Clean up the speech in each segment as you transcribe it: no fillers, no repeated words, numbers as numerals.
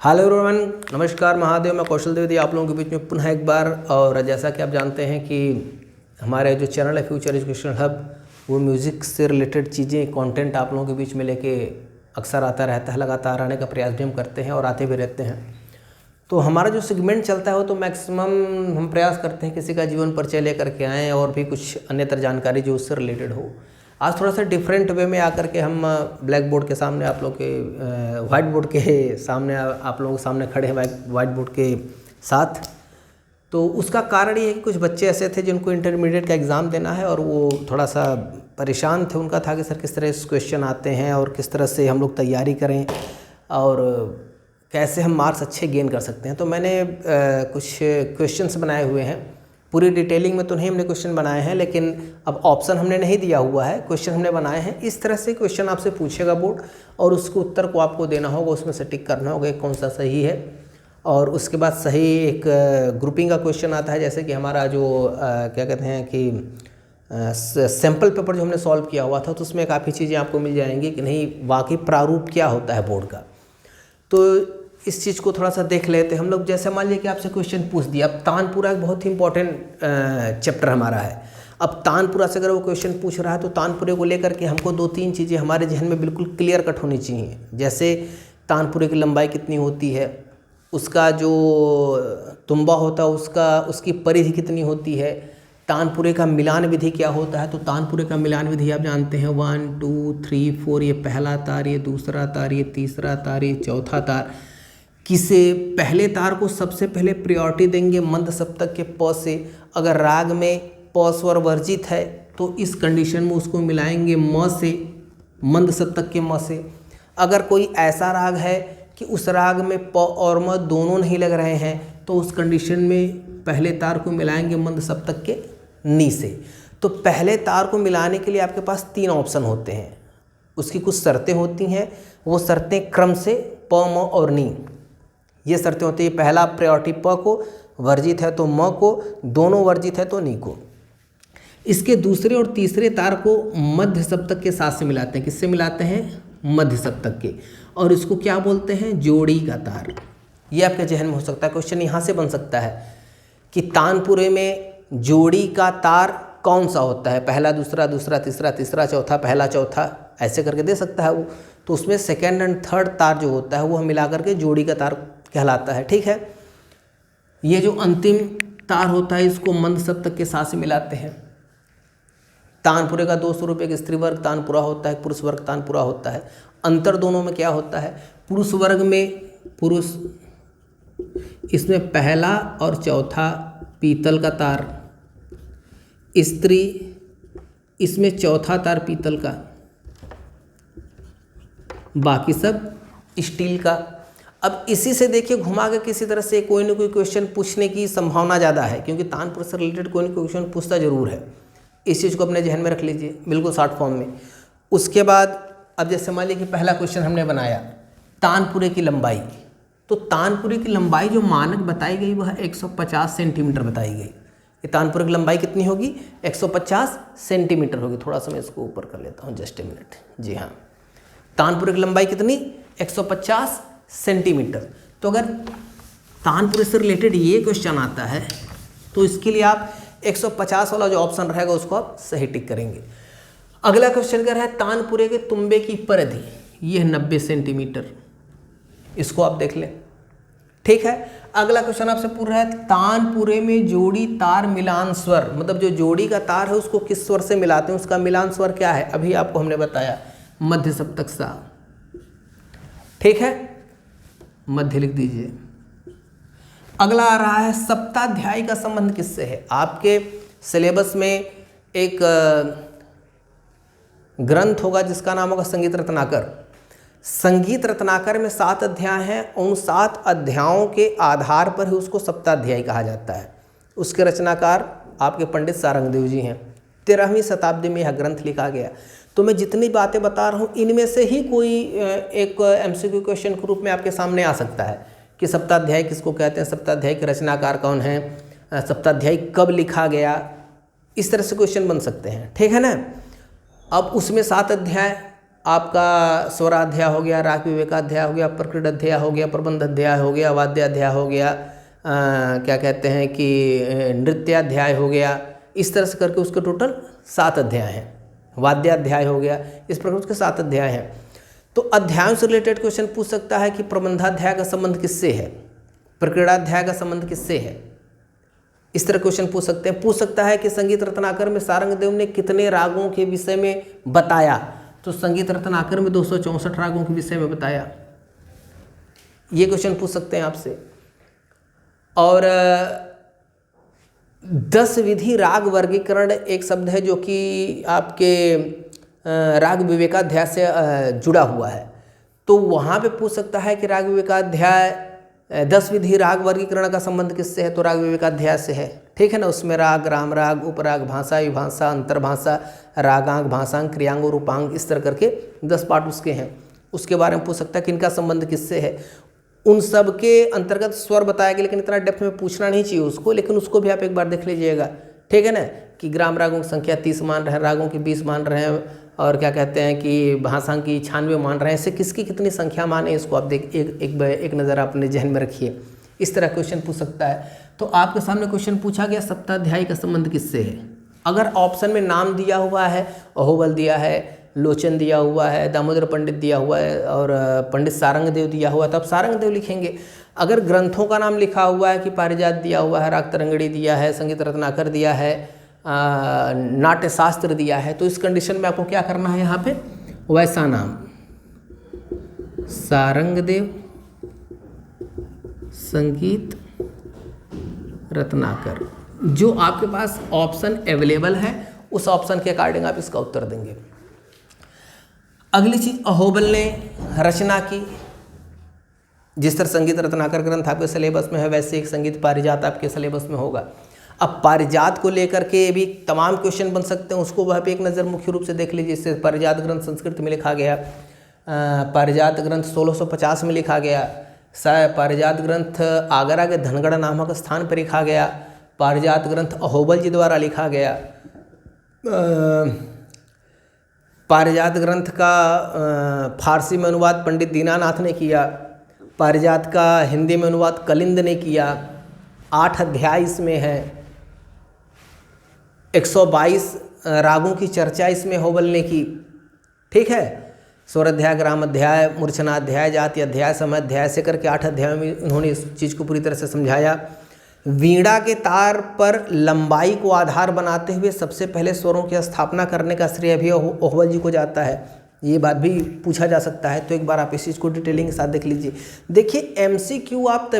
Hello everyone, नमस्कार, महादेव। मैं कौशल द्विवेदी आप लोगों के बीच में पुनः एक बार। और जैसा कि आप जानते हैं कि हमारे जो चैनल है फ्यूचर एजुकेशन हब, वो म्यूज़िक से रिलेटेड चीज़ें, कंटेंट आप लोगों के बीच में लेके अक्सर आता रहता है। लगातार आने का प्रयास भी हम करते हैं और आते भी रहते हैं। तो हमारा जो सेगमेंट चलता है वो तो मैक्सिमम हम प्रयास करते हैं किसी का जीवन परिचय लेकर के आएँ और भी कुछ अन्यतर जानकारी जो उससे रिलेटेड हो। आज थोड़ा सा डिफरेंट वे में आकर के हम ब्लैक बोर्ड के सामने आप लोग के वाइट बोर्ड के सामने आप लोगों के सामने खड़े हैं वाइट बोर्ड के साथ। तो उसका कारण ये है कि कुछ बच्चे ऐसे थे जिनको इंटरमीडिएट का एग्ज़ाम देना है और वो थोड़ा सा परेशान थे। उनका था कि सर किस तरह से क्वेश्चन आते हैं और किस तरह से हम लोग तैयारी करें और कैसे हम मार्क्स अच्छे गेन कर सकते हैं। तो मैंने कुछ क्वेश्चंस बनाए हुए हैं। पूरी डिटेलिंग में तो नहीं हमने क्वेश्चन बनाए हैं, लेकिन अब ऑप्शन हमने नहीं दिया हुआ है, क्वेश्चन हमने बनाए हैं। इस तरह से क्वेश्चन आपसे पूछेगा बोर्ड और उसके उत्तर को आपको देना होगा, उसमें से टिक करना होगा कौन सा सही है। और उसके बाद सही एक ग्रुपिंग का क्वेश्चन आता है, जैसे कि हमारा जो क्या कहते हैं कि सैम्पल पेपर जो हमने सॉल्व किया हुआ था, तो उसमें काफ़ी चीज़ें आपको मिल जाएंगी कि नहीं वाकई प्रारूप क्या होता है बोर्ड का। तो इस चीज़ को थोड़ा सा देख लेते हैं हम लोग। जैसे मान लीजिए कि आपसे क्वेश्चन पूछ दिया, अब तानपुरा एक बहुत ही इंपॉर्टेंट चैप्टर हमारा है। अब तानपुरा से अगर वो क्वेश्चन पूछ रहा है तो तानपुरे को लेकर के हमको 2-3 चीज़ें हमारे जहन में बिल्कुल क्लियर कट होनी चाहिए। जैसे तानपुरे की लंबाई कितनी होती है, उसका जो तुम्बा होता है उसकी परिधि कितनी होती है, तानपुरे का मिलान विधि क्या होता है। तो तानपुरे का मिलान विधि आप जानते हैं 1 2 3 4, ये पहला तार, ये दूसरा तार, ये तीसरा तार, ये चौथा तार। किसे पहले तार को सबसे पहले प्रायोरिटी देंगे मंद सप्तक के प से। अगर राग में प स्वर वर्जित है तो इस कंडीशन में उसको मिलाएंगे म से, मंद सप्तक के म से। अगर कोई ऐसा राग है कि उस राग में प और म दोनों नहीं लग रहे हैं तो उस कंडीशन में पहले तार को मिलाएंगे मंद सप्तक के नी से। तो पहले तार को मिलाने के लिए आपके पास 3 ऑप्शन होते हैं, उसकी कुछ शर्तें होती हैं। वो शर्तें क्रम से प म और नी, ये शर्तें होती है। पहला प्रायोरिटी प को, वर्जित है तो म को, दोनों वर्जित है तो नी को। इसके दूसरे और तीसरे तार को मध्य सप्तक के साथ से मिलाते हैं। किससे मिलाते हैं? मध्य सप्तक के। और इसको क्या बोलते हैं? जोड़ी का तार। ये आपके जहन में हो सकता है, क्वेश्चन यहाँ से बन सकता है कि तानपुरे में जोड़ी का तार कौन सा होता है, पहला दूसरा, दूसरा तीसरा, तीसरा चौथा, पहला चौथा, ऐसे करके दे सकता है वो। तो उसमें सेकेंड एंड थर्ड तार जो होता है वो हम मिला करके जोड़ी का तार कहलाता है। ठीक है, ये जो अंतिम तार होता है इसको मंद सप्तक के साथ से मिलाते हैं। तानपुरे का 2 स्वरूप, एक स्त्री वर्ग तानपुरा होता है, पुरुष वर्ग तानपुरा होता है। अंतर दोनों में क्या होता है? पुरुष वर्ग में इसमें पहला और चौथा पीतल का तार, स्त्री इसमें चौथा तार पीतल का, बाकी सब स्टील का। अब इसी से देखिए घुमा के किसी तरह से कोई ना कोई क्वेश्चन पूछने की संभावना ज़्यादा है, क्योंकि तानपुर से रिलेटेड कोई ना कोई क्वेश्चन पूछता जरूर है। इस चीज़ को अपने जहन में रख लीजिए बिल्कुल शॉर्ट फॉर्म में। उसके बाद अब जैसे मान लीजिए कि पहला क्वेश्चन हमने बनाया तानपुरे की लंबाई। तो तानपुरे की लंबाई जो मानक बताई गई वह 150 सेंटीमीटर बताई गई। ये तानपुरे की लंबाई कितनी होगी? 150 सेंटीमीटर होगी। थोड़ा सा मैं इसको ऊपर कर लेता हूँ, जस्ट ए मिनट। जी हाँ, तानपुरे की लंबाई कितनी? 150 सेंटीमीटर। तो अगर तानपुरे से रिलेटेड ये क्वेश्चन आता है तो इसके लिए आप 150 वाला जो ऑप्शन रहेगा उसको आप सही टिक करेंगे। अगला क्वेश्चन क्या है? तानपुरे के तुम्बे की परिधि, ये है 90 सेंटीमीटर। इसको आप देख लें। ठीक है, अगला क्वेश्चन आपसे पूछ रहा है तानपुरे में जोड़ी तार मिलान स्वर, मतलब जो जोड़ी का तार है उसको किस स्वर से मिलाते हैं, उसका मिलान स्वर क्या है? अभी आपको हमने बताया मध्य सप्तक सा। ठीक है, मध्य लिख दीजिए। अगला आ रहा है सप्ताध्यायी का संबंध किससे है? आपके सिलेबस में एक ग्रंथ होगा जिसका नाम होगा संगीत रत्नाकर। संगीत रत्नाकर में 7 अध्याय हैं। उन 7 अध्यायों के आधार पर ही उसको सप्ताध्यायी कहा जाता है। उसके रचनाकार आपके पंडित सारंगदेव जी हैं। 13वीं शताब्दी में यह ग्रंथ लिखा गया। तो मैं जितनी बातें बता रहा हूँ इनमें से ही कोई एक एमसीक्यू क्वेश्चन के रूप में आपके सामने आ सकता है कि सप्ताध्याय किसको कहते हैं, सप्ताध्याय के रचनाकार कौन हैं, सप्ताध्याय कब लिखा गया, इस तरह से क्वेश्चन बन सकते हैं। ठीक है ना। अब उसमें 7 अध्याय आपका स्वराध्याय हो गया, राग विवेकाध्याय हो गया, प्रकृत अध्याय हो गया, प्रबंध अध्याय हो गया, वाद्याध्याय हो गया, क्या कहते हैं कि नृत्याध्याय हो गया। इस तरह से करके उसके टोटल 7 अध्याय हैं। वाद्याध्याय हो गया, इस प्रकार उसके 7 अध्याय हैं। तो अध्यायों से रिलेटेड क्वेश्चन पूछ सकता है कि प्रबंधाध्याय का संबंध किससे है, प्रकृताध्याय का संबंध किससे है, इस तरह क्वेश्चन पूछ सकते हैं। पूछ सकता है कि संगीत रत्नाकर में सारंगदेव ने कितने रागों के विषय में बताया, तो संगीत रत्नाकर में 264 रागों के विषय में बताया। ये क्वेश्चन पूछ सकते हैं आपसे। और 10 विधि राग वर्गीकरण एक शब्द है जो कि आपके राग विवेकाध्याय से जुड़ा हुआ है, तो वहाँ पे पूछ सकता है कि राग विवेकाध्याय 10 विधि राग वर्गीकरण का संबंध किससे है, तो राग विवेकाध्याय से है। ठीक है ना। उसमें राग, राम राग, उपराग, भाषा, विभाषा, अंतर्भाषा, रागांग, भाषांग, क्रियांग और उपांग, इस तरह करके 10 पार्ट उसके हैं। उसके बारे में पूछ सकता है कि इनका संबंध किससे है। उन सब के अंतर्गत स्वर बताया गया, लेकिन इतना डेप्थ में पूछना नहीं चाहिए उसको, लेकिन उसको भी आप एक बार देख लीजिएगा। ठीक है ना, कि ग्राम रागों की संख्या 30 मान रहे हैं, रागों की 20 मान रहे हैं, और क्या कहते हैं कि भाषा की 96 मान रहे हैं। इससे किसकी कितनी संख्या माने, इसको आप देख एक नज़र अपने जहन में रखिए। इस तरह क्वेश्चन पूछ सकता है। तो आपके सामने क्वेश्चन पूछा गया सप्ताध्यायी का संबंध किससे है। अगर ऑप्शन में नाम दिया हुआ है, अहोबल दिया है, लोचन दिया हुआ है, दामोदर पंडित दिया हुआ है और पंडित सारंगदेव दिया हुआ है, तो आप सारंगदेव लिखेंगे। अगर ग्रंथों का नाम लिखा हुआ है कि पारिजात दिया हुआ है, राग तरंगड़ी दिया है, संगीत रत्नाकर दिया है, नाट्य शास्त्र दिया है, तो इस कंडीशन में आपको क्या करना है, यहाँ पे वैसा नाम सारंगदेव, संगीत रत्नाकर, जो आपके पास ऑप्शन अवेलेबल है उस ऑप्शन के अकॉर्डिंग आप इसका उत्तर देंगे। अगली चीज, अहोबल ने रचना की। जिस तरह संगीत रत्नाकर ग्रंथ आपके सिलेबस में है, वैसे एक संगीत पारिजात आपके सिलेबस में होगा। अब पारिजात को लेकर के भी तमाम क्वेश्चन बन सकते हैं, उसको वहाँ पे एक नज़र मुख्य रूप से देख लीजिए। इससे पारिजात ग्रंथ संस्कृत में लिखा गया, पारिजात ग्रंथ 1650 में लिखा गया, पारिजात ग्रंथ आगरा के धनगढ़ नामक स्थान पर लिखा गया, पारिजात ग्रंथ अहोबल जी द्वारा लिखा गया, पारिजात ग्रंथ का फारसी में अनुवाद पंडित दीनानाथ ने किया, पारिजात का हिंदी में अनुवाद कलिंद ने किया। 8 अध्याय इसमें है, 122 रागों की चर्चा इसमें अहोबल ने की। ठीक है, स्वराध्याय, ग्राम अध्याय, मूर्छनाध्याय, जाति अध्याय, समय अध्याय से करके 8 अध्याय में उन्होंने इस चीज़ को पूरी तरह से समझाया। वीणा के तार पर लंबाई को आधार बनाते हुए सबसे पहले स्वरों की स्थापना करने का श्रेय भी अहोबल जी को जाता है। ये बात भी पूछा जा सकता है, तो एक बार आप इस चीज़ को डिटेलिंग के साथ देख लीजिए। देखिए एमसीक्यू आप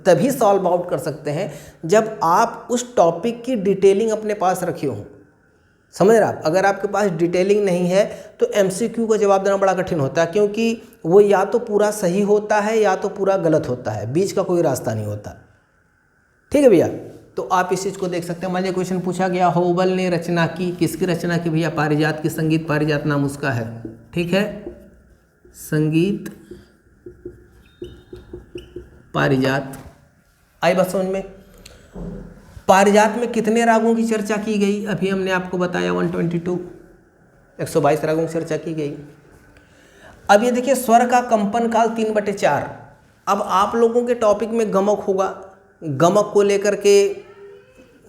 तभी सॉल्व आउट कर सकते हैं जब आप उस टॉपिक की डिटेलिंग अपने पास रखे हों। समझ रहे आप। अगर आपके पास डिटेलिंग नहीं है तो एमसीक्यू का जवाब देना बड़ा कठिन होता है, क्योंकि वो या तो पूरा सही होता है या तो पूरा गलत होता है, बीच का कोई रास्ता नहीं होता। ठीक है भैया, तो आप इस चीज़ को देख सकते हैं। मान लीजिए क्वेश्चन पूछा गया अहोबल ने रचना की, किसकी रचना की भैया, पारिजात की। संगीत पारिजात नाम उसका है। ठीक है, संगीत पारिजात। आई बात समझ में। पारिजात में कितने रागों की चर्चा की गई, अभी हमने आपको बताया 122 रागों की चर्चा की गई। अब ये देखिए स्वर का कंपन काल 3/4। अब आप लोगों के टॉपिक में गमक होगा, गमक को लेकर के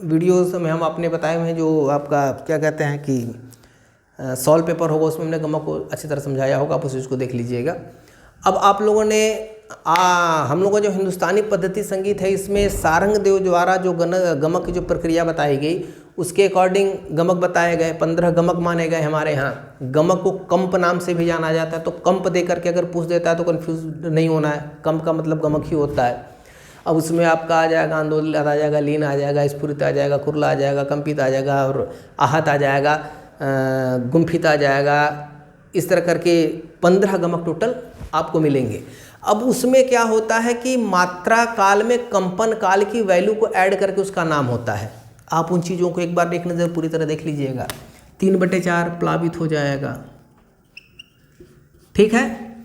वीडियोस में हम आपने बताए हुए हैं, जो आपका क्या कहते हैं कि सॉल्व पेपर होगा, उसमें हमने गमक को अच्छी तरह समझाया होगा, आप उस चीज़ को देख लीजिएगा। अब आप लोगों ने हम लोगों का जो हिंदुस्तानी पद्धति संगीत है, इसमें सारंगदेव द्वारा जो गमक की जो प्रक्रिया बताई गई उसके अकॉर्डिंग गमक बताए गए। 15 गमक माने गए हमारे यहाँ। गमक को कंप नाम से भी जाना जाता है, तो कंप दे करके अगर पूछ देता है तो कन्फ्यूज नहीं होना है, कंप का मतलब गमक ही होता है। अब उसमें आपका आ जाएगा आंदोलित आ जाएगा, लीन आ जाएगा, स्फुरित आ जाएगा, कुरला आ जाएगा, कंपित आ जाएगा और आहत आ जाएगा, गुम्फित आ जाएगा। इस तरह करके 15 गमक टोटल आपको मिलेंगे। अब उसमें क्या होता है कि मात्रा काल में कंपन काल की वैल्यू को ऐड करके उसका नाम होता है। आप उन चीज़ों को एक बार एक नज़र पूरी तरह देख लीजिएगा। 3/4 प्लावित हो जाएगा। ठीक है,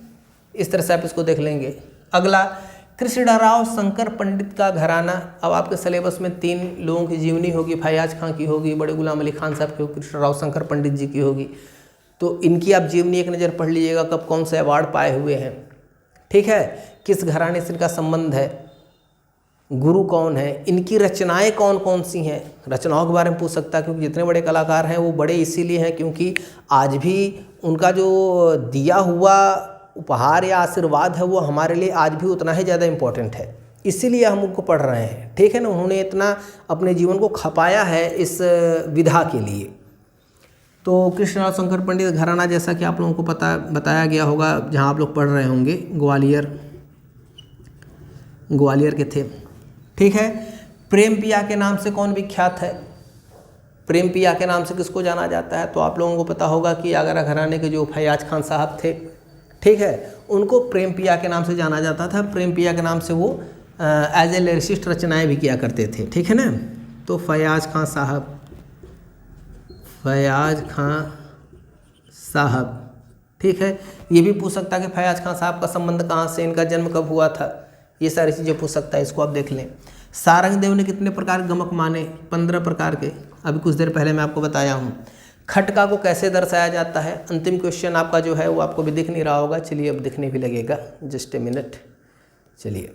इस तरह से आप इसको देख लेंगे। अगला कृष्णराव शंकर पंडित का घराना। अब आपके सिलेबस में 3 लोगों की जीवनी होगी, फैयाज खां की होगी, बड़े गुलाम अली खान साहब की होगी, कृष्णराव शंकर पंडित जी की होगी। तो इनकी आप जीवनी एक नज़र पढ़ लीजिएगा, कब कौन से अवार्ड पाए हुए हैं, ठीक है, किस घराने से इनका संबंध है, गुरु कौन है, इनकी रचनाएं कौन कौन सी हैं। रचनाओं के बारे में पूछ सकता है, क्योंकि जितने बड़े कलाकार हैं वो बड़े इसीलिए हैं क्योंकि आज भी उनका जो दिया हुआ उपहार या आशीर्वाद है वो हमारे लिए आज भी उतना ही ज़्यादा इम्पोर्टेंट है, इसीलिए हम उनको पढ़ रहे हैं, ठीक है ना। उन्होंने इतना अपने जीवन को खपाया है इस विधा के लिए। तो कृष्णराव शंकर पंडित घराना, जैसा कि आप लोगों को बताया गया होगा, जहाँ आप लोग पढ़ रहे होंगे, ग्वालियर के थे, ठीक है। प्रेम पिया के नाम से कौन विख्यात है, प्रेम पिया के नाम से किसको जाना जाता है, तो आप लोगों को पता होगा कि आगरा घराने के जो फैयाज खान साहब थे, ठीक है, उनको प्रेम पिया के नाम से जाना जाता था। प्रेम पिया के नाम से वो एज ए लिरिसिस्ट रचनाएं भी किया करते थे, ठीक है ना। तो फैयाज खां साहब, ठीक है। ये भी पूछ सकता है कि फैयाज खां साहब का संबंध कहाँ से, इनका जन्म कब हुआ था, ये सारी चीज़ें पूछ सकता है, इसको आप देख लें। सारंगदेव ने कितने प्रकार के गमक माने, 15 प्रकार के, अभी कुछ देर पहले मैं आपको बताया हूँ। खटका को कैसे दर्शाया जाता है, अंतिम क्वेश्चन आपका जो है वो आपको भी दिख नहीं रहा होगा, चलिए अब दिखने भी लगेगा, जस्ट ए मिनट। चलिए,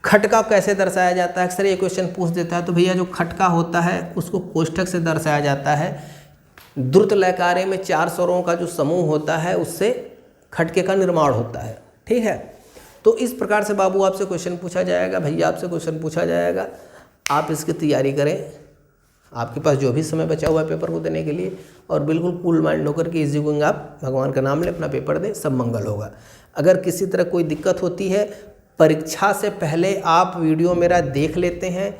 खटका कैसे दर्शाया जाता है, अक्सर ये क्वेश्चन पूछ देता है। तो भैया जो खटका होता है उसको कोष्ठक से दर्शाया जाता है। द्रुत लयकारे में 4 स्वरों का जो समूह होता है उससे खटके का निर्माण होता है, ठीक है। तो इस प्रकार से बाबू आपसे क्वेश्चन पूछा जाएगा, भैया आपसे क्वेश्चन पूछा जाएगा, आप इसकी तैयारी करें। आपके पास जो भी समय बचा हुआ है पेपर को देने के लिए, और बिल्कुल कूल माइंड होकर के इजी गोइंग आप भगवान का नाम ले अपना पेपर दें, सब मंगल होगा। अगर किसी तरह कोई दिक्कत होती है, परीक्षा से पहले आप वीडियो मेरा देख लेते हैं,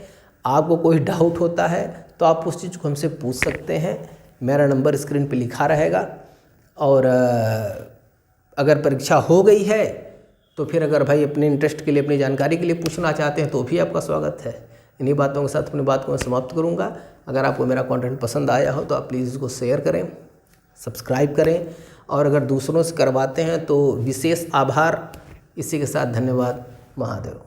आपको कोई डाउट होता है तो आप उस चीज़ को हमसे पूछ सकते हैं, मेरा नंबर स्क्रीन पे लिखा रहेगा। और अगर परीक्षा हो गई है तो फिर अगर भाई अपने इंटरेस्ट के लिए, अपनी जानकारी के लिए पूछना चाहते हैं तो भी आपका स्वागत है। इन्हीं बातों के साथ अपनी बात को मैं समाप्त करूंगा। अगर आपको मेरा कंटेंट पसंद आया हो तो आप प्लीज़ इसको शेयर करें, सब्सक्राइब करें, और अगर दूसरों से करवाते हैं तो विशेष आभार। इसी के साथ धन्यवाद। महादेव।